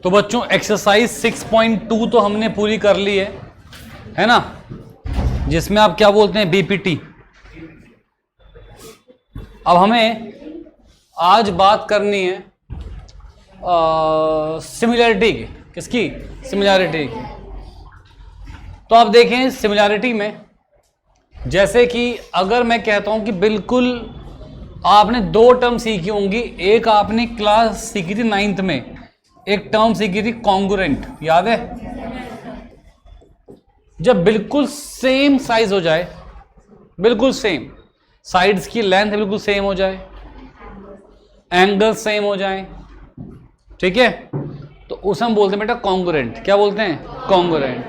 तो बच्चों एक्सरसाइज 6.2 तो हमने पूरी कर ली है ना, जिसमें आप क्या बोलते हैं बीपीटी। अब हमें आज बात करनी है सिमिलैरिटी की। किसकी? सिमिलैरिटी की। तो आप देखें सिमिलैरिटी में, जैसे कि अगर मैं कहता हूं कि बिल्कुल आपने दो टर्म सीखी होंगी, एक आपने क्लास सीखी थी 9th में, एक टर्म सीखी थी कॉन्ग्रुएंट, याद है? जब बिल्कुल सेम साइज हो जाए, बिल्कुल सेम साइड्स की लेंथ बिल्कुल सेम हो जाए, एंगल सेम हो जाए, ठीक है, तो उसे हम बोलते हैं बेटा कॉन्ग्रुएंट। क्या बोलते हैं? कॉन्ग्रुएंट।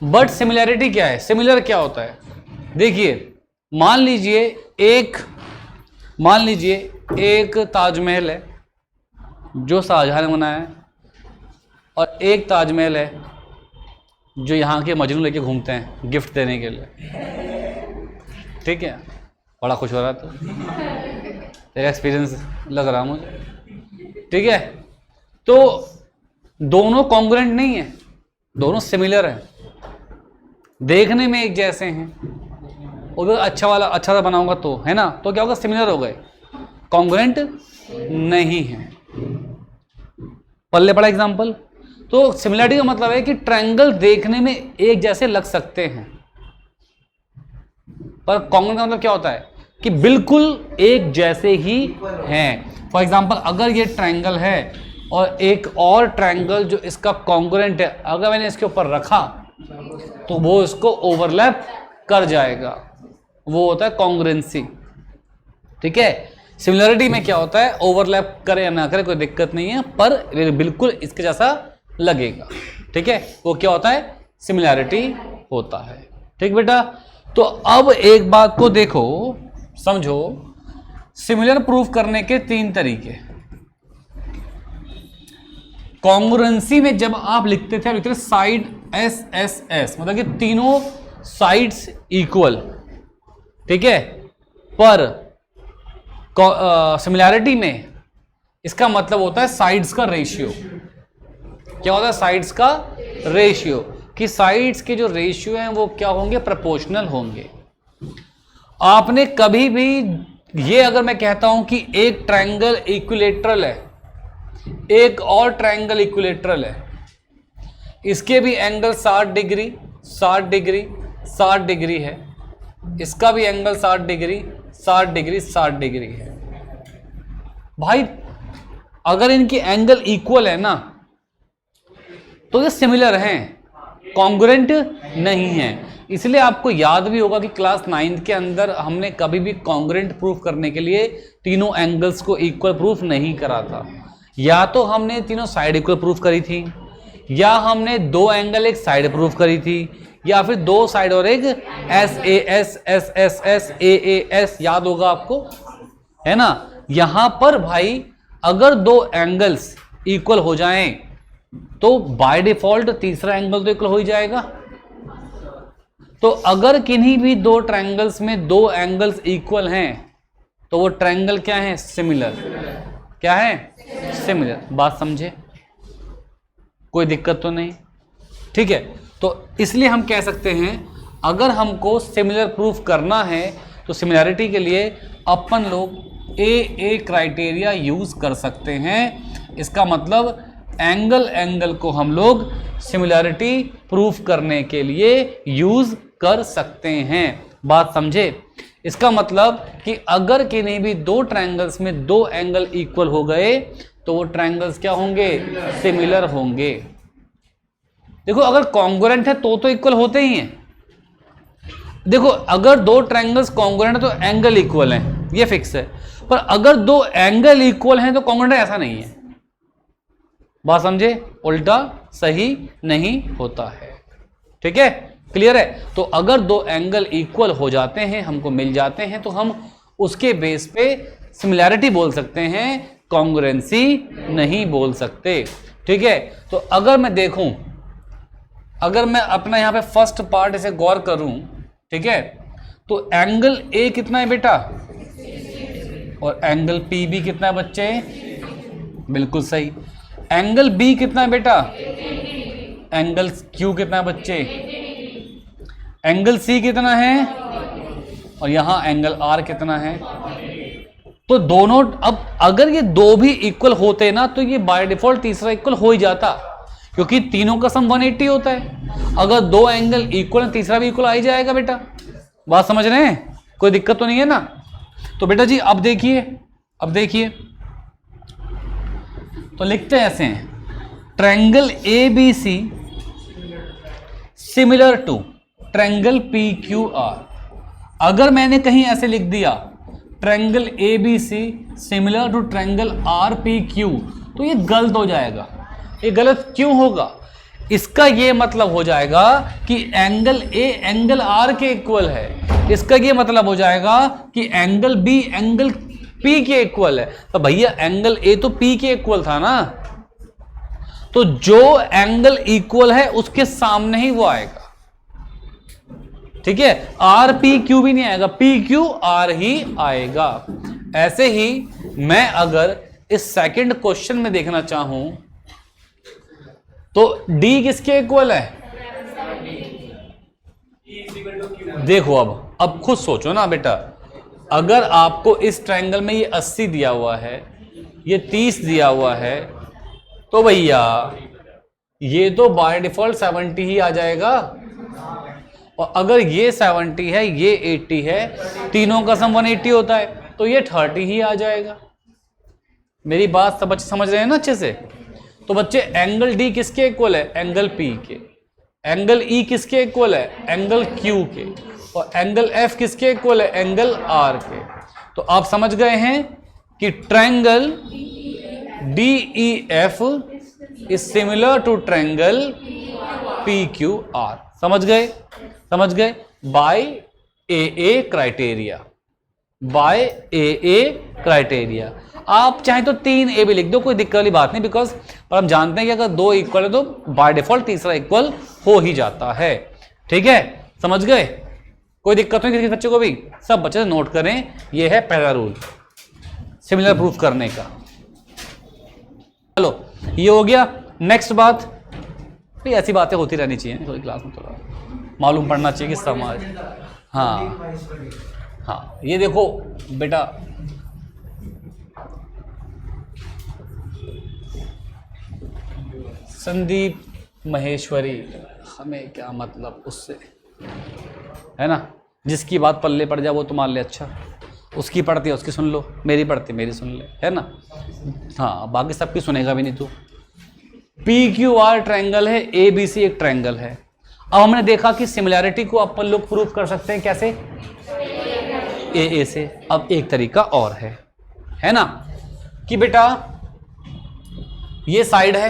बट सिमिलैरिटी क्या है? सिमिलर क्या होता है? देखिए मान लीजिए एक ताजमहल है जो शाहजहां ने बनाया है, और एक ताजमहल है जो यहाँ के मजनू लेके घूमते हैं गिफ्ट देने के लिए, ठीक है? बड़ा खुश हो रहा था, तेरा एक्सपीरियंस लग रहा मुझे, ठीक है? तो दोनों कॉन्ग्रुएंट नहीं है, दोनों सिमिलर हैं, देखने में एक जैसे हैं, उधर अच्छा सा बनाऊंगा तो, है ना, तो क्या होगा? सिमिलर हो गए, कॉन्ग्रुएंट नहीं है। पल्ले पड़ा एग्जांपल। तो सिमिलरिटी का मतलब है कि ट्रायंगल देखने में एक जैसे लग सकते हैं, पर कॉन्ग्रुएंट का मतलब क्या होता है कि बिल्कुल एक जैसे ही हैं। फॉर एग्जांपल अगर ये ट्रायंगल है और एक और ट्रायंगल जो इसका कॉन्ग्रुएंट है, अगर मैंने इसके ऊपर रखा तो वो इसको ओवरलैप कर जाएगा, वो होता है कॉन्ग्रुएंसी, ठीक है? सिमिलरिटी में क्या होता है? ओवरलैप करे या ना करे कोई दिक्कत नहीं है, पर बिल्कुल इसके जैसा लगेगा, ठीक है? वो क्या होता है? सिमिलरिटी होता है, ठीक बेटा? तो अब एक बात को देखो, समझो, सिमिलर प्रूफ करने के 3 तरीके। कॉन्ग्रुएंसी में जब आप लिखते थे साइड एस एस एस, मतलब कि तीनों साइड्स इक्वल, ठीक है? पर सिमिलैरिटी में इसका मतलब होता है साइड्स का रेशियो। क्या होता है? साइड्स का रेशियो, कि साइड्स के जो रेशियो हैं वो क्या होंगे? प्रोपोर्शनल होंगे। आपने कभी भी ये, अगर मैं कहता हूं कि एक ट्रायंगल इक्विलैटरल है, एक और ट्रायंगल इक्विलैटरल है, इसके भी एंगल 60 डिग्री 60 डिग्री 60 डिग्री है, इसका भी एंगल 60 डिग्री 60 डिग्री 60 डिग्री है। भाई अगर इनकी एंगल इक्वल है ना तो ये सिमिलर हैं, कॉन्ग्रुएंट नहीं है। इसलिए आपको याद भी होगा कि क्लास 9th के अंदर हमने कभी भी कॉन्ग्रुएंट प्रूफ करने के लिए तीनों एंगल्स को इक्वल प्रूफ नहीं करा था। या तो हमने तीनों साइड इक्वल प्रूफ करी थी, या हमने 2 एंगल एक साइड प्रूफ करी थी, या फिर 2 साइड और एक S A S S S S A A S, याद होगा आपको, है ना? यहां पर भाई अगर 2 एंगल्स इक्वल हो जाएं तो बाय डिफॉल्ट तीसरा एंगल तो इक्वल हो ही जाएगा। तो अगर किन्हीं भी 2 ट्रायंगल्स में 2 एंगल्स इक्वल हैं तो वो ट्रायंगल क्या है? सिमिलर। क्या है? सिमिलर। बात समझे? कोई दिक्कत तो नहीं, ठीक है? तो इसलिए हम कह सकते हैं अगर हमको सिमिलर प्रूफ करना है तो सिमिलैरिटी के लिए अपन लोग ए क्राइटेरिया यूज कर सकते हैं। इसका मतलब एंगल को हम लोग सिमिलैरिटी प्रूफ करने के लिए यूज कर सकते हैं। बात समझे? इसका मतलब कि अगर किन्हीं भी 2 ट्रायंगल्स में 2 एंगल इक्वल हो गए तो वो ट्रायंगल्स क्या होंगे? सिमिलर होंगे। देखो अगर कॉन्ग्रुएंट है तो इक्वल होते ही हैं। देखो अगर 2 ट्रायंगल्स कॉन्ग्रुएंट है तो एंगल इक्वल हैं, ये फिक्स है। पर अगर 2 एंगल इक्वल हैं तो कॉन्ग्रुएंट है, ऐसा नहीं है। बात समझे? उल्टा सही नहीं होता है, ठीक है? क्लियर है? तो अगर 2 एंगल इक्वल हो जाते हैं, हमको मिल जाते हैं, तो हम उसके बेस पे सिमिलैरिटी बोल सकते हैं, कॉन्ग्रुएंसी नहीं बोल सकते, ठीक है? तो अगर मैं देखूं, अगर मैं अपना यहां पे फर्स्ट पार्ट इसे गौर करूं, ठीक है, तो एंगल ए कितना है बेटा? और एंगल पी भी कितना है बच्चे? बिल्कुल सही। एंगल बी कितना है बेटा, एंगल क्यू कितना है बच्चे, एंगल सी कितना है, और यहां एंगल आर कितना है। तो दोनों, अब अगर ये दो भी इक्वल होते ना तो ये बाय डिफॉल्ट तीसरा इक्वल हो ही जाता, क्योंकि तीनों का सम 180 होता है। अगर दो एंगल इक्वल है तीसरा भी इक्वल आ ही जाएगा बेटा। बात समझ रहे हैं, कोई दिक्कत तो नहीं है ना। तो बेटा जी अब देखिए, अब देखिए तो लिखते हैं ऐसे हैं, triangle A B C similar to triangle P Q R. अगर मैंने कहीं ऐसे लिख दिया triangle A B C similar to triangle R P Q, तो ये गलत हो जाएगा। ये गलत क्यों होगा, इसका ये मतलब हो जाएगा कि एंगल ए एंगल आर के इक्वल है, इसका ये मतलब हो जाएगा कि एंगल बी एंगल पी के इक्वल है। तो भैया एंगल ए तो पी के इक्वल था ना, तो जो एंगल इक्वल है उसके सामने ही वो आएगा, ठीक है। आर पी क्यू भी नहीं आएगा, पी क्यू आर ही आएगा। ऐसे ही मैं अगर इस सेकंड क्वेश्चन में देखना चाहूं तो D किसके इक्वल है, देखो अब खुद सोचो ना बेटा, अगर आपको इस ट्रायंगल में ये 80 दिया हुआ है, ये 30 दिया हुआ है, तो भैया ये तो बाय डिफॉल्ट 70 ही आ जाएगा। और अगर ये 70 है ये 80 है, तीनों का सम 180 होता है, तो ये 30 ही आ जाएगा। मेरी बात सब बच्चे समझ रहे हैं ना अच्छे से। तो बच्चे एंगल डी किसके इक्वल है, एंगल पी के। एंगल ई किसके इक्वल है, एंगल क्यू के। और एंगल एफ किसके इक्वल है, एंगल आर के। तो आप समझ गए हैं कि triangle D E F is similar to triangle P Q R. समझ गए, समझ गए, by A A criteria, by A A criteria. आप चाहे तो 3A भी लिख दो, कोई दिक्कत वाली बात नहीं, बिकॉज पर हम जानते हैं कि अगर दो इक्वल है तो बाय डिफॉल्ट तीसरा इक्वल हो ही जाता है, ठीक है। समझ गए, कोई दिक्कत नहीं किसी बच्चे को भी। सब बच्चे नोट करें, ये है पहला रूल सिमिलर प्रूफ करने का। चलो ये हो गया। नेक्स्ट बात, भाई ऐसी बातें होती रहनी चाहिए थोड़ी क्लास में, थोड़ा मालूम पड़ना चाहिए कि समाज। हाँ हाँ, ये देखो बेटा, संदीप महेश्वरी, हमें क्या मतलब उससे, है ना। जिसकी बात पल्ले पड़ जाए वो तो मान ले, अच्छा उसकी पढ़ती है उसकी सुन लो, मेरी पढ़ती मेरी सुन ले, है ना। हाँ बाकी सबकी सुनेगा भी नहीं तू। पी क्यू आर ट्रायंगल है, ए बी सी एक ट्रायंगल है। अब हमने देखा कि सिमिलैरिटी को अपन लोग प्रूफ कर सकते हैं कैसे, ए से। अब एक तरीका और है ना, कि बेटा ये साइड है,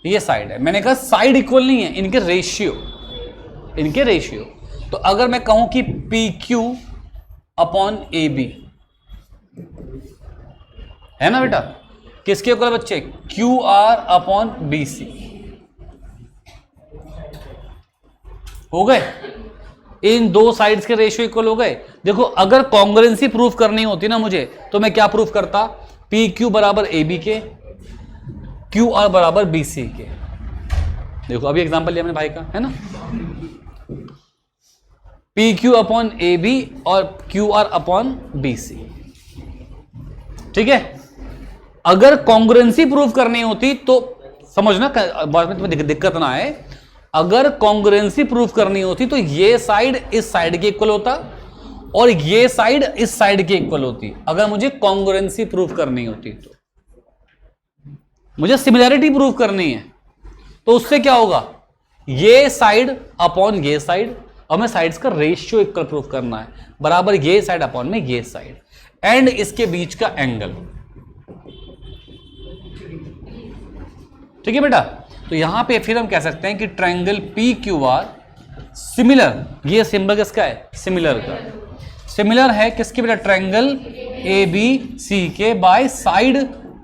ये साइड है। मैंने कहा साइड इक्वल नहीं है, इनके रेशियो, इनके रेशियो। तो अगर मैं कहूं कि P Q upon A B, है ना बेटा, किसके इक्वल बच्चे, Q R upon B C, हो गए। इन दो साइड्स के रेशियो इक्वल हो गए। देखो अगर कॉन्ग्रुएंसी प्रूफ करनी होती ना मुझे, तो मैं क्या प्रूफ करता, पी क्यू बराबर ए बी के, क्यू आर बराबर बी सी के। देखो अभी एग्जांपल लिया मैंने भाई का, है ना, P Q upon A B और Q R upon B C, ठीक है। अगर कॉन्ग्रुएंसी प्रूफ करनी होती तो समझना, बाद में तुम्हें दिक्कत ना आए, अगर कॉन्ग्रुएंसी प्रूफ करनी होती तो ये साइड इस साइड के इक्वल होता और ये साइड इस साइड के इक्वल होती। अगर मुझे कॉन्ग्रुएंसी प्रूफ करनी होती तो, मुझे सिमिलैरिटी प्रूफ करनी है तो उससे क्या होगा, ये साइड अपॉन ये साइड, और मैं साइड्स का रेशियो इक्वल प्रूफ करना है, बराबर ये साइड अपॉन में ये साइड, एंड इसके बीच का एंगल, ठीक है बेटा। तो यहां पे फिर हम कह सकते हैं कि triangle P Q are similar, ये सिंबल किसका है, सिमिलर का। सिमिलर है किसके बेटा, ट्रायंगल ए बी सी के by side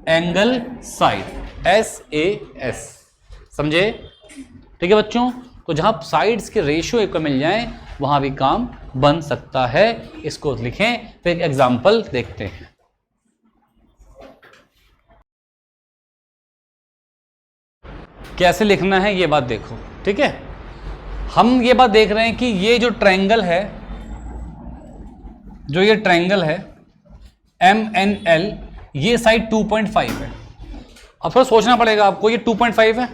angle side, S A S, समझे, ठीक है बच्चों। तो जहां साइड्स के रेशियो इक्वल मिल जाए वहां भी काम बन सकता है। इसको लिखें, फिर एग्जांपल देखते हैं। कैसे लिखना है ये बात देखो, ठीक है। हम ये बात देख रहे हैं कि ये जो ट्रायंगल है, जो ये ट्रायंगल है MNL, ये साइड 2.5 है। अब थोड़ा सोचना पड़ेगा आपको, ये 2.5 है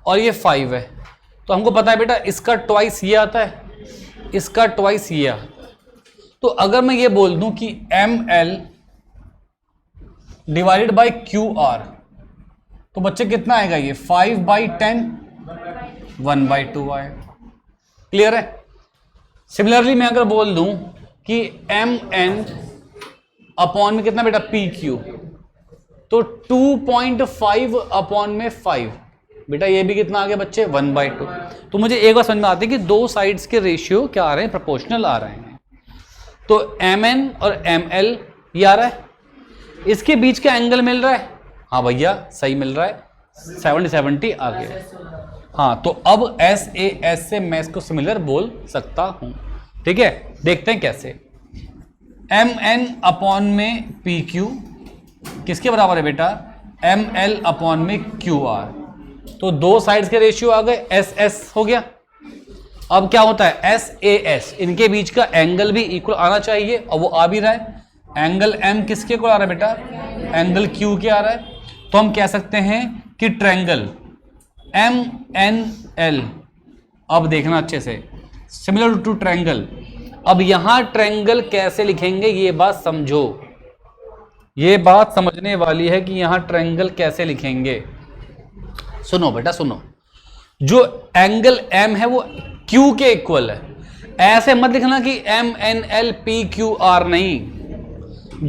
और ये 5 है, तो हमको पता है बेटा इसका ट्वाइस ये आता है, इसका ट्वाइस ये आता है। तो अगर मैं ये बोल दूं कि ML डिवाइडेड बाई QR, तो बच्चे कितना आएगा, ये 5/10 1/2 आएगा। क्लियर है। सिमिलरली मैं अगर बोल दूं कि MN अपॉन में कितना बेटा PQ, तो 2.5 अपॉन में 5, बेटा ये भी कितना आ गया बच्चे 1/2। तो मुझे एक बार समझ में आती है कि दो साइड्स के रेशियो क्या आ रहे हैं, प्रोपोर्शनल आ रहे हैं। तो MN और ML ये आ रहा है, इसके बीच का एंगल मिल रहा है, हाँ भैया सही मिल रहा है, 70 आ गया। हाँ, तो अब SAS से मैं इसको सिमिलर बोल सकता हूं, ठीक है। देखते हैं कैसे। MN अपॉन में PQ किसके बराबर है बेटा, ML अपॉन में QR। तो दो साइड्स के रेशियो आ गए, SS हो गया। अब क्या होता है, SAS, इनके बीच का एंगल भी इक्वल आना चाहिए, और वो आ भी रहा है। एंगल M किसके इक्वल आ रहा है बेटा, एंगल Q के आ रहा है। तो हम कह सकते हैं कि ट्रायंगल MNL, अब देखना अच्छे से, सिमिलर टू ट्रायंगल। अब यहां ट्रायंगल कैसे लिखेंगे ये बात समझो, ये बात समझने वाली है कि यहां ट्रायंगल कैसे लिखेंगे। सुनो बेटा सुनो, जो एंगल M है वो Q के इक्वल है। ऐसे मत लिखना कि MNL PQR, नहीं,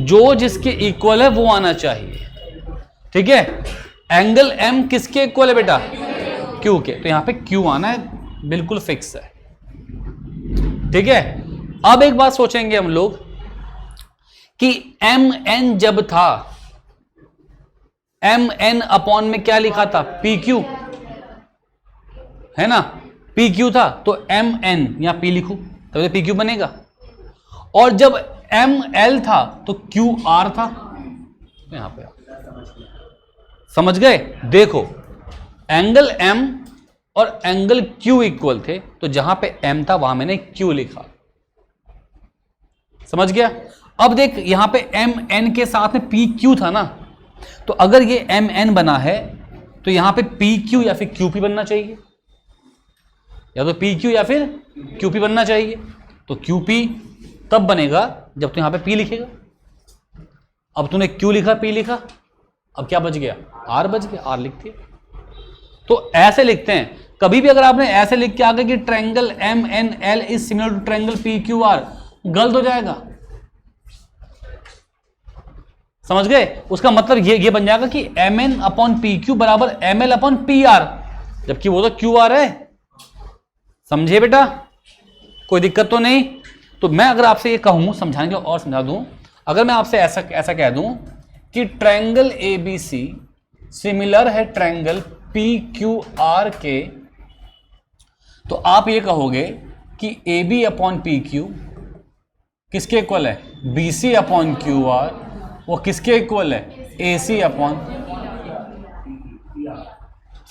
जो जिसके इक्वल है वो आना चाहिए, ठीक है। एंगल M किसके इक्वल है बेटा, Q के, तो यहां पे Q आना है, बिल्कुल फिक्स है, ठीक है। अब एक बात सोचेंगे हम लोग कि MN जब था, MN अपॉन में क्या लिखा था, PQ, है ना, PQ था, तो MN या P लिखू तो PQ बनेगा। और जब ML था तो QR था, यहां पे समझ गए। देखो एंगल M और एंगल Q इक्वल थे, तो जहां पे M था वहां मैंने Q लिखा, समझ गया। अब देख यहां पे MN के साथ में PQ था ना, तो अगर ये MN बना है तो यहां पे PQ या फिर QP बनना चाहिए, या तो PQ या फिर QP बनना चाहिए। तो QP तब बनेगा जब तू यहां पे P लिखेगा। अब तूने Q लिखा, P लिखा, अब क्या बच गया, R बच गया, R लिखते। तो ऐसे लिखते हैं। कभी भी अगर आपने ऐसे लिख के आगे कि triangle MNL is similar to triangle PQR, गलत हो जाएगा, समझ गए। उसका मतलब ये बन जाएगा कि MN अपॉन PQ बराबर ML अपॉन PR, जबकि वो तो QR है, समझे बेटा, कोई दिक्कत तो नहीं। तो मैं अगर आपसे ये कहूं, समझाने के लिए और समझा दूं, अगर मैं आपसे ऐसा कह दूं कि ट्रायंगल ABC सिमिलर है ट्रायंगल PQR के, तो आप ये कहोगे कि AB अपॉन PQ किसके इक्वल है, BC अपॉन QR, वो किसके इक्वल है, AC अपॉन,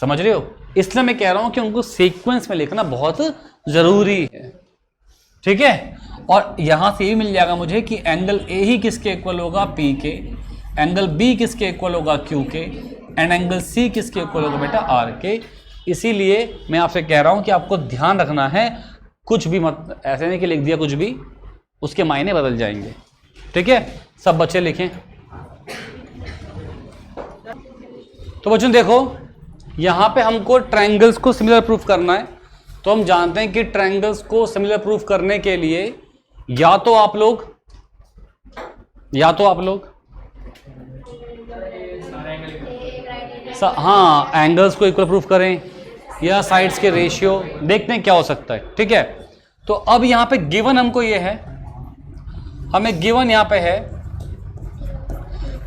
समझ रहे हो। इसलिए मैं कह रहा हूं कि उनको सीक्वेंस में लिखना बहुत जरूरी है, ठीक है। और यहां से ये मिल जाएगा मुझे कि एंगल A ही किसके इक्वल होगा, P के, एंगल B किसके इक्वल होगा, Q के, एंड एंगल C किसके इक्वल होगा बेटा, R के। इसीलिए मैं आपसे कह रहा हूं कि आपको ध्यान रखना है, कुछ भी मत, ऐसे नहीं कि लिख दिया कुछ भी, उसके मायने बदल जाएंगे, ठीक है। सब बच्चे लिखें। तो बच्चों देखो, यहां पे हमको ट्रायंगल्स को सिमिलर प्रूफ करना है। तो हम जानते हैं कि ट्रायंगल्स को सिमिलर प्रूफ करने के लिए या तो आप लोग हाँ एंगल्स को इक्वल प्रूफ करें, या साइड्स के रेशियो, देखते हैं क्या हो सकता है, ठीक है। तो अब यहां पे गिवन हमको ये है, हमें गिवन यहां पे है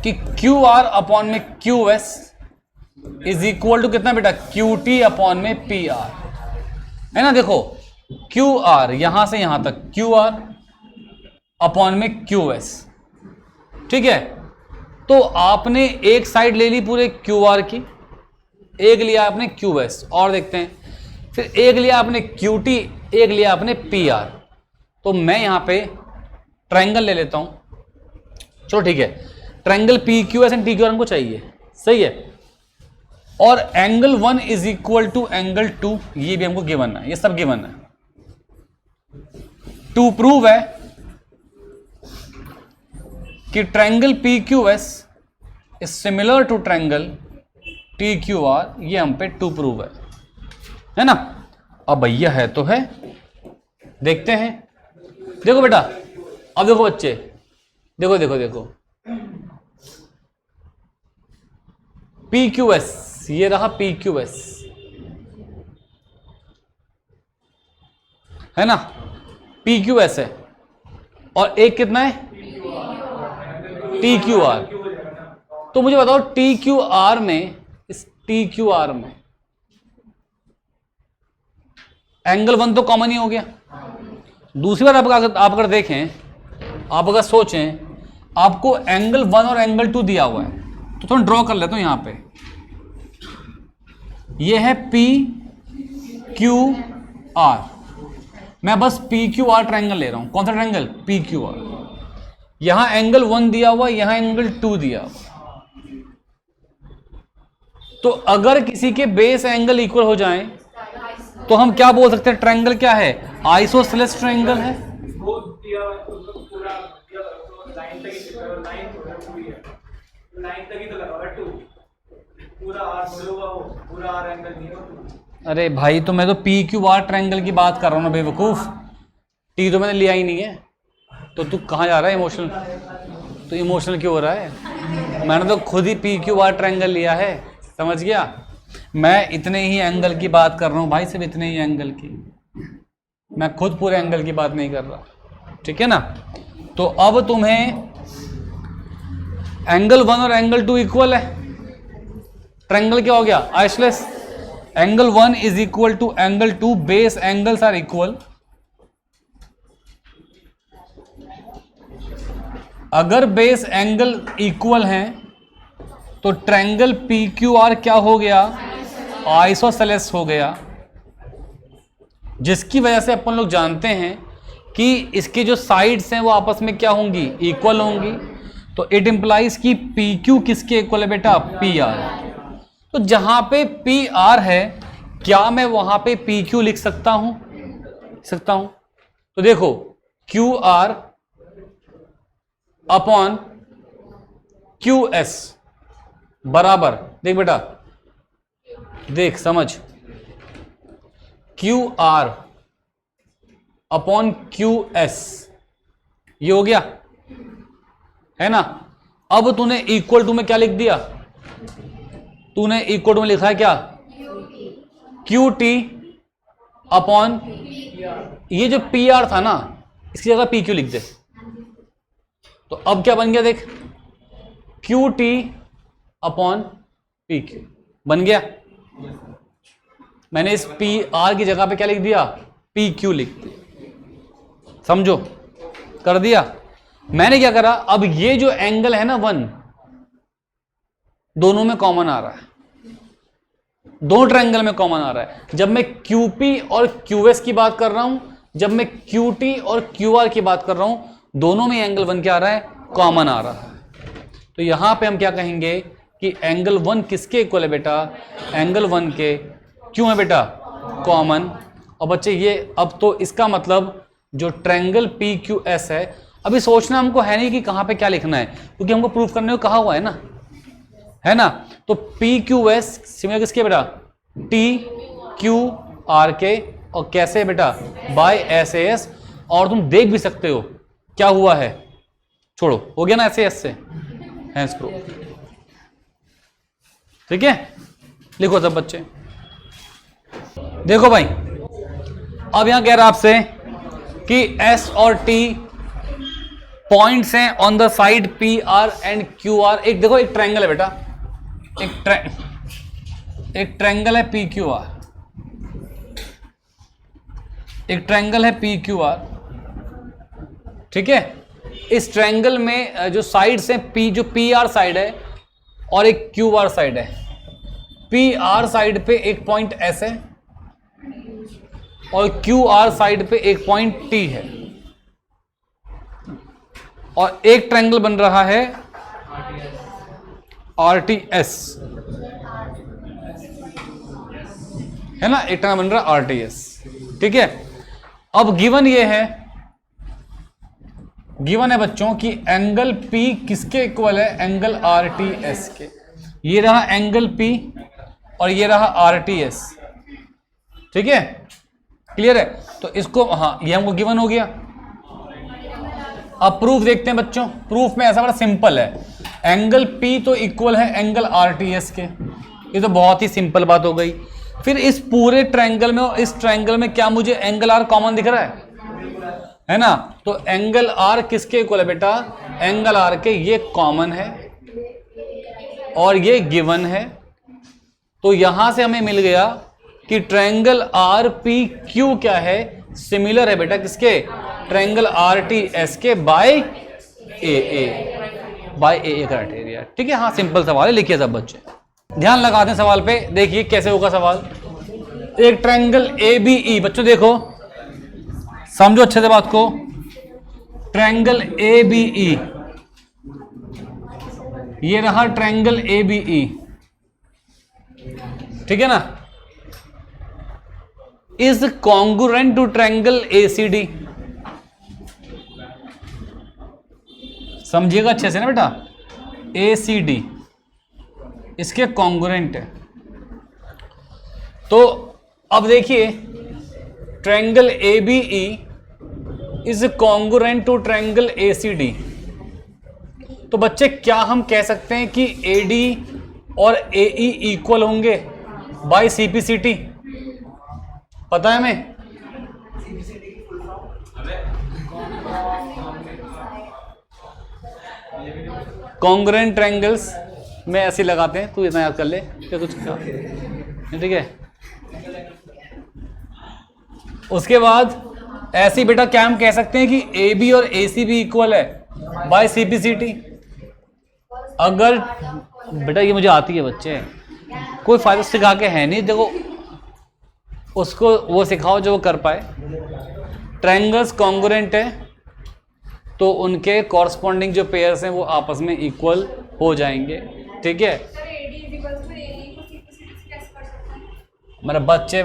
कि QR अपॉन में QS इज इक्वल टू कितना बेटा, QT अपॉन में PR, है ना। देखो QR यहां से यहां तक QR अपॉन में QS, ठीक है। तो आपने एक साइड ले ली पूरे QR की, एक लिया आपने क्यू एस, और देखते हैं, फिर एक लिया आपने क्यू टी, एक लिया आपने पी आर। तो मैं यहां पे ट्रायंगल ले लेता हूं, चलो ठीक है, triangle P Q S and T Q R हमको चाहिए, सही है। और angle 1 is equal to angle 2, ये भी हमको गिवन है, ये सब गिवन है। टू प्रूव है कि triangle P Q S is similar to triangle T Q R, ये हम पे टू प्रूव है ना। अब भैया है तो है, देखते हैं। देखो बेटा, अब देखो बच्चे, देखो देखो देखो, पी क्यू एस, ये रहा पी क्यू एस, है ना, पी क्यू एस है, और एक कितना है, टी क्यू आर। तो मुझे बताओ टी क्यू आर में, इस टी क्यू आर में एंगल 1 तो कॉमन ही हो गया। दूसरी बार आप अगर देखें, आप अगर सोचें, आपको एंगल 1 और एंगल 2 दिया हुआ है, तो थोड़ा ड्रॉ कर लेता हूं यहां पे। ये है पी क्यू आर, मैं बस पी क्यू आर ट्रायंगल ले रहा हूं। कौन सा ट्रायंगल, पी क्यू आर। यहां एंगल 1 दिया हुआ, यहां एंगल 2 दिया हुआ। तो अगर किसी के बेस एंगल इक्वल हो जाएं, तो हम क्या बोल सकते हैं, ट्रायंगल क्या है, आइसोसेलेस ट्रायंगल है। अरे भाई, तो मैं तो पी क्यू आर ट्रायंगल की बात कर रहा हूं ना बेवकूफ, टी तो मैंने लिया ही नहीं है। तो तू कहां जा रहा है इमोशनल, तो इमोशनल क्यों हो रहा है? मैंने तो खुद ही पी क्यू आर ट्रायंगल लिया है, समझ गया। मैं इतने ही एंगल की बात कर रहा हूं भाई, सिर्फ इतने ही एंगल की, मैं खुद पूरे एंगल की बात नहीं कर रहा, ठीक है ना। तो अब तुम्हें एंगल 1 और एंगल 2 इक्वल है, ट्रायंगल क्या हो गया, isosceles. Angle 1 is equal to angle 2, base angles are equal. अगर बेस एंगल इक्वल हैं तो ट्रायंगल पी क्यू आर क्या हो गया, आइसोसेलेस हो गया, जिसकी वजह से अपन लोग जानते हैं कि इसके जो साइड्स हैं वो आपस में क्या होंगी, इक्वल होंगी। तो इट इंप्लाइज कि पी क्यू किसके इक्वल है बेटा, पी आर। तो जहां पे पी आर है, क्या मैं वहां पे पी क्यू लिख सकता हूं, तो देखो Q R upon Q S बराबर, देख बेटा, देख समझ, Q R upon Q S, ये हो गया, है ना। अब तूने इक्वल टू में क्या लिख दिया, तूने इक्वल टू में लिखा है क्या, क्यू टी अपॉन, ये जो पी आर था ना, इसकी जगह पी क्यू लिख दे। तो अब क्या बन गया, देख, Q T upon P Q बन गया। मैंने इस पी आर की जगह पे क्या लिख दिया, पी क्यू लिख दिया, समझो, कर दिया। मैंने क्या करा, अब ये जो एंगल है ना 1, दोनों में कॉमन आ रहा है, दो ट्रायंगल में कॉमन आ रहा है। जब मैं क्यूपी और क्यूएस की बात कर रहा हूं, जब मैं क्यूटी और क्यूआर की बात कर रहा हूं, दोनों में एंगल 1 क्या आ रहा है, कॉमन आ रहा है। तो यहां पे हम क्या कहेंगे कि एंगल 1 किसके इक्वल है बेटा, एंगल 1 के, क्यों है बेटा, कॉमन। और बच्चे ये, अब तो इसका मतलब जो ट्रायंगल पी क्यू एस है, अभी सोचना हमको है नहीं कि कहां पे क्या लिखना है, क्योंकि हमको प्रूफ करने को कहा हुआ है ना। तो पी क्यू एस सिमिलर किसके बेटा, टी क्यू आर के, और कैसे बेटा, बाय एस ए एस। और तुम देख भी सकते हो क्या हुआ है, छोड़ो, हो गया ना एस ए एस से, हैंस प्रूफ, ठीक है। लिखो सब बच्चे, देखो भाई, अब यहां कह रहा आपसे कि एस और टी पॉइंट्स हैं on the side P R and Q R. एक देखो, एक ट्रायंगल है बेटा, एक ट्रायंगल है पी क्यू आर, एक ट्रायंगल है पी क्यू आर, ठीक है। इस ट्रायंगल में जो साइड्स हैं, पी, जो पी आर साइड है और एक क्यू आर साइड है, पी आर साइड पे एक पॉइंट एस है और क्यू आर साइड पे एक पॉइंट टी है, और एक ट्रायंगल बन रहा है आर टी एस, है ना, एक ट्रायंगल बन रहा है आर टी एस। ठीक है, अब गिवन ये है, गिवन है बच्चों कि एंगल P किसके इक्वल है, एंगल आर टी एस के। ये रहा एंगल P और ये रहा आर टी एस। ठीक है, क्लियर है। तो इसको, हाँ, ये हमको गिवन हो गया। अब प्रूफ देखते हैं बच्चों। प्रूफ में ऐसा बड़ा सिंपल है, एंगल P तो इक्वल है एंगल आर टी एस के। ये तो बहुत ही सिंपल बात हो गई। फिर इस पूरे ट्रायंगल में और इस ट्रायंगल में क्या मुझे एंगल आर कॉमन दिख रहा है ना। तो एंगल आर किसके इक्वल है बेटा, एंगल आर के, ये कॉमन है और ये गिवन है। तो यहां से हमें मिल गया कि ट्रायंगल आर पी क्यू क्या है, सिमिलर है बेटा किसके, ट्रायंगल आर टी एस के बाय ए क्राइटेरिया। ठीक है, हाँ, सिंपल सवाल है, लिखिए सब बच्चे, ध्यान लगाते हैं सवाल पे। देखिए कैसे होगा सवाल। एक ट्रायंगल ए बी ई, बच्चों देखो, समझो अच्छे से बात को। ट्रायंगल ए बी ई, ये रहा ट्रायंगल ए बी ई, ठीक है ना, is congruent to triangle A C D. समझिएगा अच्छे से ना बेटा, ए सी डी इसके कॉन्ग्रुएंट है। तो अब देखिए, triangle A B E is congruent to triangle A C D. तो बच्चे क्या हम कह सकते हैं कि ए डी और ए ई इक्वल होंगे by C P C T? पता है हमें? कॉन्ग्रुएंट ट्रायंगल्स में ऐसे लगाते हैं, तू इतना याद कर ले क्या कुछ, ठीक है। उसके बाद ऐसी बेटा क्या हम कह सकते हैं कि ए बी और ए सी भी इक्वल है by C P C T. अगर बेटा ये मुझे आती है बच्चे, कोई फायदा सिखा के है नहीं, देखो उसको वो सिखाओ जो वो कर पाए। ट्रायंगल्स कॉन्ग्रुएंट है तो उनके कॉरस्पॉन्डिंग जो पेयर्स हैं वो आपस में इक्वल हो जाएंगे। ठीक है, मेरा बच्चे,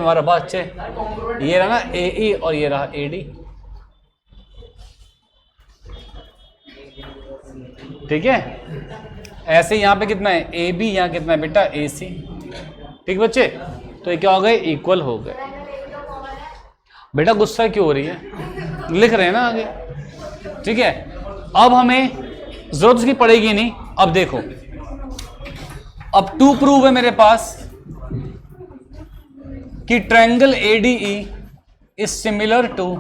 ये रहा ना ए ई और ये रहा ए डी। ठीक है, ऐसे यहाँ पे कितना है, ए बी, यहाँ कितना है बेटा, ए सी। ठीक बच्चे, तो ये क्या हो गए, इक्वल हो गए। बेटा गुस्सा क्यों हो रही है, लिख रहे हैं ना आगे। ठीक है, अब हमें जरूरत उसकी पड़ेगी नहीं। अब देखो, अब टू प्रूव है मेरे पास कि triangle A D E is similar to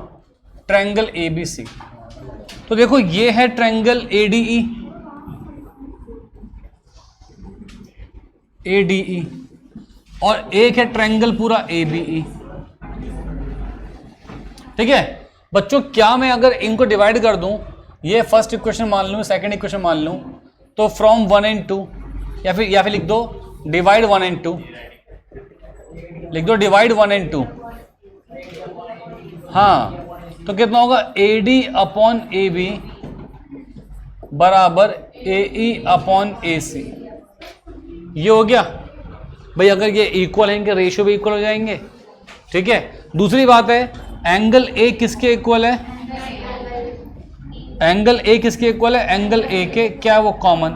triangle A B C. तो देखो ये है ट्रायंगल ए डी ई और एक है ट्रायंगल पूरा ए बी ई। ठीक है बच्चों, क्या मैं अगर इनको डिवाइड कर दूं, ये फर्स्ट इक्वेशन मान लूं, सेकंड इक्वेशन मान लूं, तो फ्रॉम 1 and 2, या फिर लिख दो डिवाइड 1 and 2, लिख दो डिवाइड 1 and 2। हाँ, तो कितना होगा, A D upon A B बराबर ए ई अपॉन ए सी। ये हो गया भाई, अगर ये इक्वल है, इनके रेशियो भी इक्वल हो जाएंगे। ठीक है, दूसरी बात है, एंगल ए किसके इक्वल है, एंगल ए किसके इक्वल है, एंगल ए के, क्या वो कॉमन।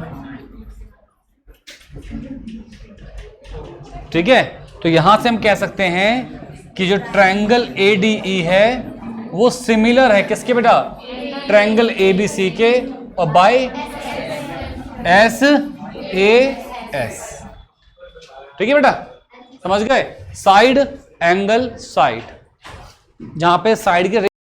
ठीक है, तो यहां से हम कह सकते हैं कि जो ट्रायंगल ए डी ई है वो सिमिलर है किसके बेटा, ट्रायंगल ए बी सी के, और बाय एस ए एस। ठीक है बेटा, समझ गए, साइड एंगल साइड, जहां पे साइड के